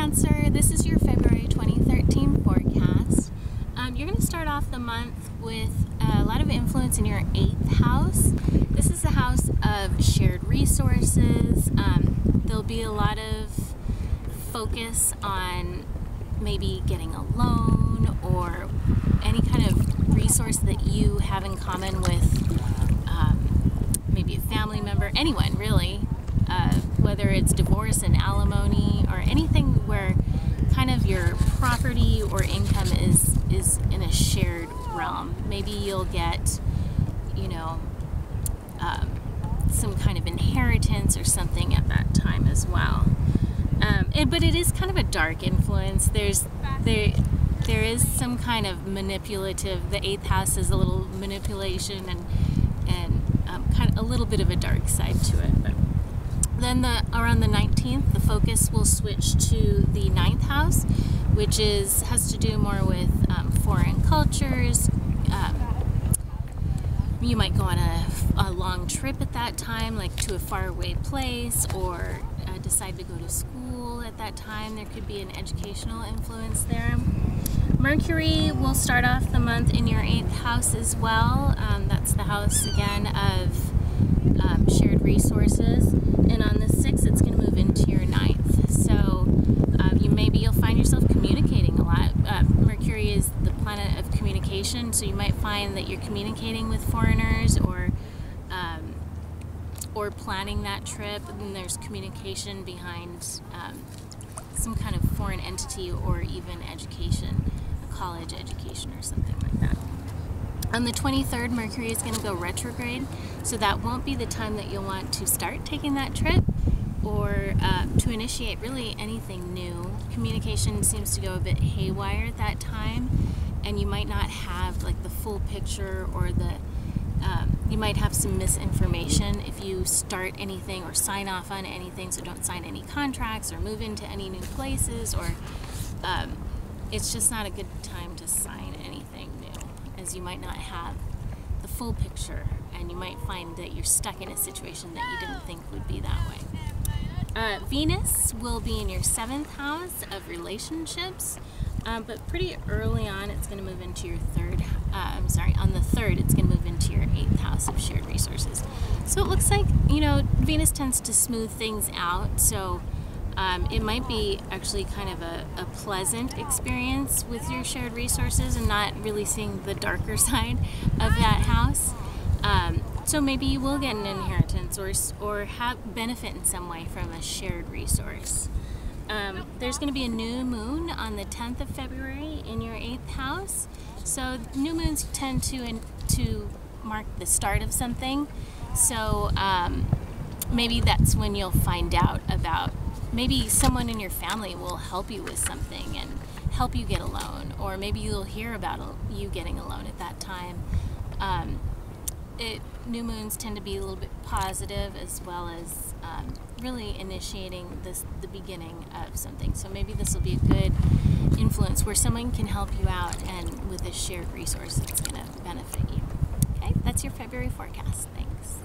Cancer, this is your February 2013 forecast. You're going to start off the month with a lot of influence in your 8th house. This is a house of shared resources. There'll be a lot of focus on maybe getting a loan or any kind of resource that you have in common with maybe a family member, anyone really, whether it's divorce and alimony or anything where kind of your property or income is in a shared realm. Maybe you'll get, some kind of inheritance or something at that time as well. But it is kind of a dark influence. There is some kind of manipulative. The 8th house is a little manipulation and kind of a little bit of a dark side to it. But then around the 19th, the focus will switch to the 9th house, which has to do more with foreign cultures. You might go on a long trip at that time, like to a faraway place, or decide to go to school at that time. There could be an educational influence there. Mercury will start off the month in your 8th house as well. That's the house again of shared resources. And on the 6th, it's going to move into your 9th. So you'll find yourself communicating a lot. Mercury is the planet of communication, so you might find that you're communicating with foreigners or planning that trip, and there's communication behind some kind of foreign entity or even education, a college education or something like that. On the 23rd, Mercury is going to go retrograde, so that won't be the time that you'll want to start taking that trip or to initiate really anything new. Communication seems to go a bit haywire at that time, and you might not have like the full picture, or you might have some misinformation if you start anything or sign off on anything. So don't sign any contracts or move into any new places, or it's just not a good time to sign anything new, as you might not have the full picture, and you might find that you're stuck in a situation that you didn't think would be that way. Venus will be in your 7th house of relationships, but pretty early on it's going to move into your on the 3rd it's going to move into your 8th house of shared resources. So it looks like, Venus tends to smooth things out, so it might be actually kind of a pleasant experience with your shared resources and not really seeing the darker side of that house. So maybe you will get an inheritance or have benefit in some way from a shared resource. There's going to be a new moon on the 10th of February in your 8th house. So new moons tend to mark the start of something. So maybe that's when you'll find out about, maybe someone in your family will help you with something and help you get a loan, or maybe you'll hear about you getting a loan at that time. New moons tend to be a little bit positive, as well as really initiating the beginning of something. So maybe this will be a good influence where someone can help you out, and with a shared resource, it's going to benefit you. Okay, that's your February forecast. Thanks.